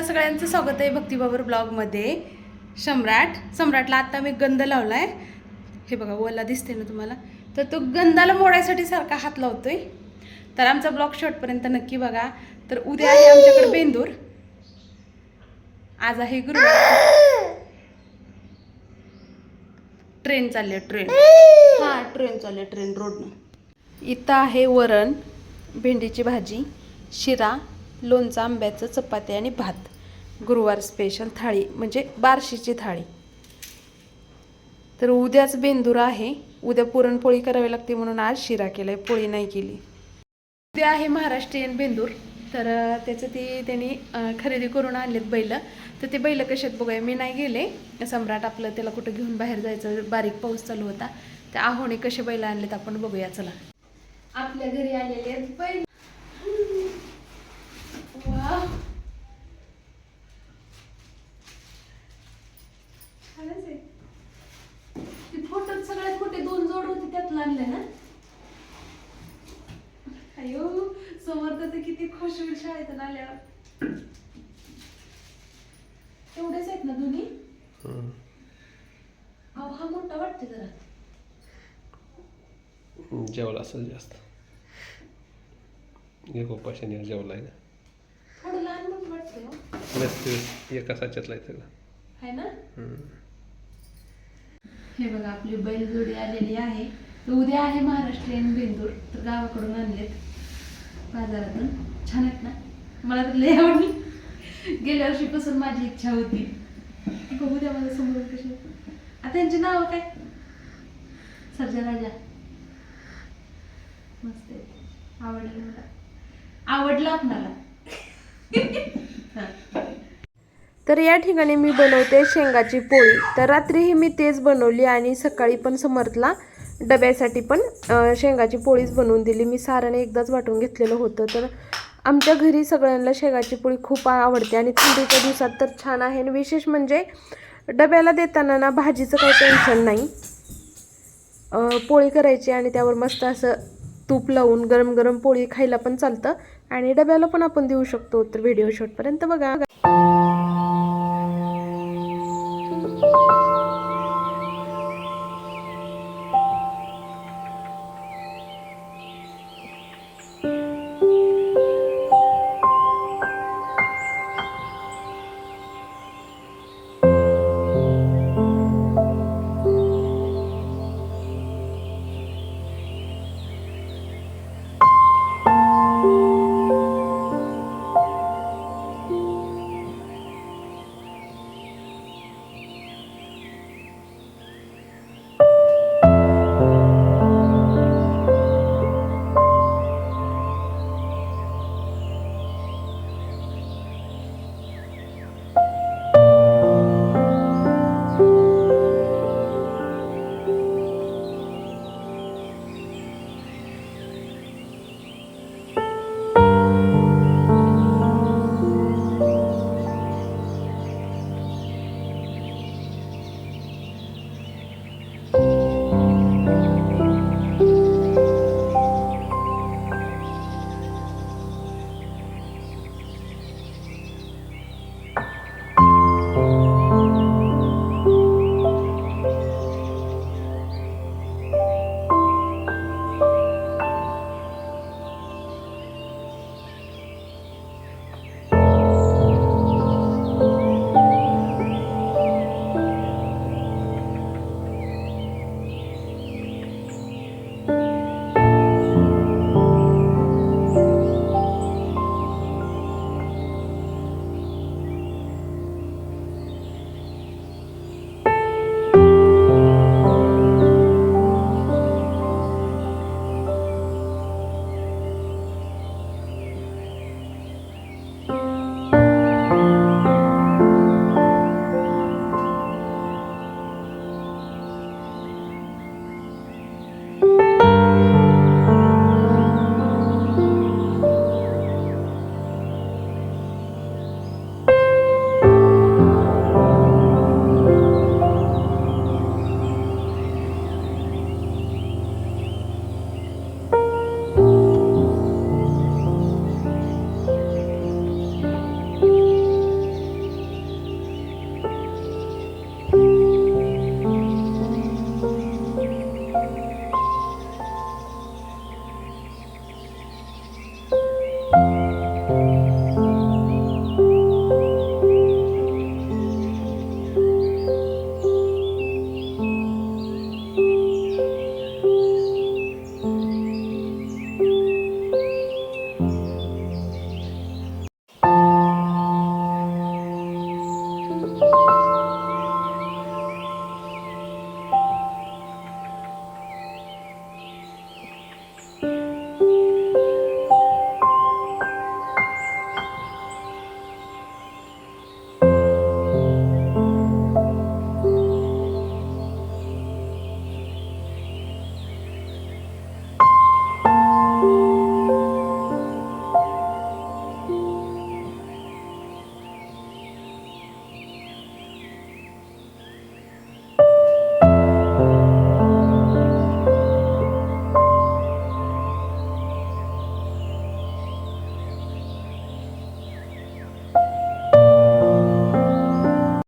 सगळ्यांचं स्वागत आहे भक्तिबाबर ब्लॉगमध्ये। सम्राटला आता मी गंध लावलाय, हे बघा ओला दिसते ना तुम्हाला, तर तो गंधाला मोडायसाठी सारखा हात लावतोय। तर आमचा ब्लॉग शेवटपर्यंत नक्की बघा। तर उद्या आहे आमच्याकडे बेंदूर, आज आहे गुरुवार। ट्रेन चालली, ट्रेन चालली, ट्रेन रोडनं। इथं आहे वरण, भेंडीची भाजी, शिरा, लोणचं, आंब्याचं, चपाती आणि भात। गुरुवार स्पेशल थाळी म्हणजे बार्शीची थाळी। तर उद्याच बेंदूर आहे, उद्या पुरणपोळी करावी लागते म्हणून आज शिरा केलाय, पोळी नाही केली। उद्या आहे महाराष्ट्रीयन बेंदूर, तर त्याचं ती त्यांनी खरेदी करून आणलेत बैल। तर ते बैल कशात बघूया, मी नाही गेले। सम्राट आपलं त्याला कुठं घेऊन बाहेर जायचं, बारीक पाऊस चालू होता। त्या आहोने कसे बैल आणलेत आपण बघूया चला। आपल्या घरी आलेले आहेत बैल। वाव, खरंच आहे। ती फोटोत सगळ्यात मोठे दोन जोड होते त्यातलं आणले ना। अयो समोर तर किती खुश होईल शाळेतून आल्यावर। एवढेच आहेत ना दोन्ही? अहो हा मोठा वाटते जरा, जेवला असेल जास्त। हे गोपाशाने जेवलाय ना, थोडं लहान मोठं वाटतंय हो। नसते एका साच्यातला आहे सगळं, आहे ना। हे बघा आपली बैलजोडी आलेली आहे। तर उद्या आहे महाराष्ट्रीयन बेंदूर, तर गावाकडून आणलेत बाजारातून। छान आहेत ना, मला तर लय आवडली। गेल्या वर्षीपासून माझी इच्छा होती, बघू द्या मला समोर कशी। आता त्यांची नाव काय? सर्जा राजा, मस्त आहे, आवडलं मला, आवडलं आपणाला। तर या ठिकाणी मी बनवते शेंगाची पोळी। तर रात्रीही मी तेच बनवली आणि सकाळी पण समर्थला डब्यासाठी पण शेंगाची पोळीच बनवून दिली। मी सारण एकदाच वाटून घेतलेलं होतं। तर आमच्या घरी सगळ्यांना शेंगाची पोळी खूप आवडते आणि थंडीच्या दिवसात तर छान आहे। आणि विशेष म्हणजे डब्याला देताना ना भाजीचं काही टेन्शन नाही, पोळी करायची आणि त्यावर मस्त असं तूप लावून गरम गरम पोळी खायला पण चालतं आणि डब्याला पण आपण देऊ शकतो। तर व्हिडिओ शेवटपर्यंत बघा।